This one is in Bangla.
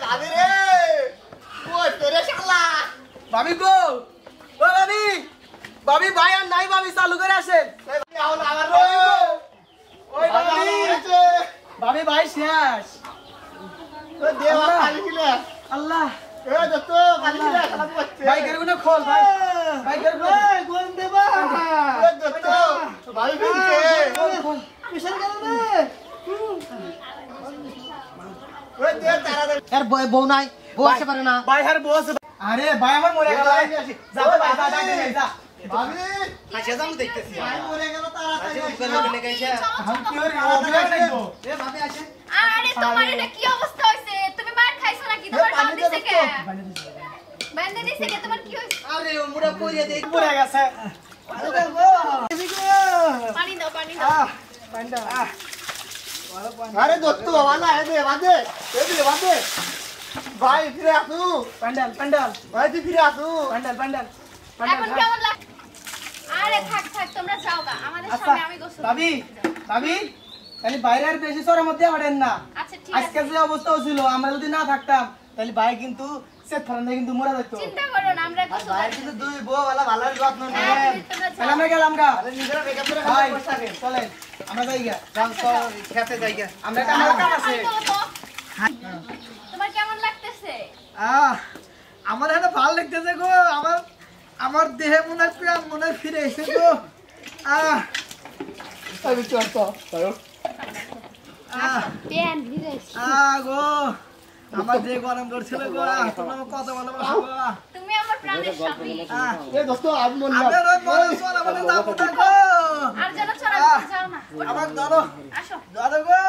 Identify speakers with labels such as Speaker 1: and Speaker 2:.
Speaker 1: ভাবি রে ওই তোরে শালা
Speaker 2: ভাবি গো ও ভাবি ভাবি ভাই আর নাই ভাবি চালু করে আসেন
Speaker 1: আও না আমার রে
Speaker 2: ওই ভাবি ভাবি ভাই শেষ
Speaker 1: ওই দেওয়া খালি কিলে
Speaker 2: আল্লাহ
Speaker 1: এ দত্ত খালি কিলে খালা করছে
Speaker 2: ভাই গরগুনা খোল ভাই ভাই গরগুনা
Speaker 1: গোন দেবা এ দত্ত ভাই ফিরছে
Speaker 2: কিসের কারণে
Speaker 1: ওই দে তারা দে
Speaker 3: এর বউ নাই বউ আসতে পারে না
Speaker 2: ভাই আর বস আরে ভাই আমার মরে গেল যা তো ভাই যা যা
Speaker 1: ভাবি
Speaker 3: হাসে যাম দেখতেছি
Speaker 1: ভাই মরে গেল তাড়াতাড়ি
Speaker 2: हम क्यों অভিনয় করব
Speaker 3: এ ভাবি আসে
Speaker 4: আরে তোমার এটা কি অবস্থা হইছে তুমি মার খাইছো নাকি তোমার বাপ দিছে কে বান্দে দিছে কে তোমার কি হইছে
Speaker 3: আরে ও মুড়া পইরে দেই
Speaker 2: মরে গেছে
Speaker 4: পানি দাও
Speaker 2: পান্ডা
Speaker 1: আরে দত্ত বাবা না এ দে বাদে এ দে বাদে ভাই ফিরে আসু
Speaker 2: পান্ডাল পান্ডাল
Speaker 1: ভাই তুই ফিরে আসু
Speaker 2: পান্ডাল পান্ডাল
Speaker 4: এখন কেমন লাগ আরে থাক তোমরা যাও গা আমাদের সামনে আমি গোসল
Speaker 2: ভাবি ভাবি তাহলে বাইরে আর বেশি সরের মধ্যে হড়েন না
Speaker 4: আচ্ছা ঠিক
Speaker 2: আজকে
Speaker 4: আছে
Speaker 2: যে অবস্থা হয়েছিল আমরা যদি না থাকতাম তাহলে ভাই কিন্তু সেট ফরান্দে কিন্তু মরে যেত
Speaker 4: চিন্তা করো না আমরা গোসল
Speaker 1: ভাই কিন্তু দুই বউ वाला ভালো যত্ন নেয়
Speaker 4: হ্যাঁ, তোমরা যাও।
Speaker 2: তাহলে আমরা গেলাম গা
Speaker 1: আরে নিজেরা মেকআপ করে
Speaker 2: ভাই
Speaker 1: বসে থাকে
Speaker 2: চলেন আমরা যাই গা
Speaker 3: যাও তো খেতে যাই গা
Speaker 2: আমরা একটা আমার কাম আছে
Speaker 4: পানি দাও তো। তোমার কেমন লাগতেছে
Speaker 2: আমার এটা ভালো লাগতেছে গো আমার দেহে মনে হয় প্রাণ মনে হয় ফিরে এসে গো
Speaker 1: আমি চল তো
Speaker 4: পেন ভিজেছ
Speaker 2: গো আমার যে গরম করছিল গো তোমরা কত ভালোবাসো গো
Speaker 4: তুমি আমার প্রাণের স্বামী
Speaker 1: এ দোস্ত আমি মন
Speaker 2: আমাদের ওই বড় সোনা আমাদের যাবো না গো
Speaker 4: আর যেন চড়া যাও না
Speaker 2: আমার ধরো
Speaker 4: আসো
Speaker 2: ধরো গো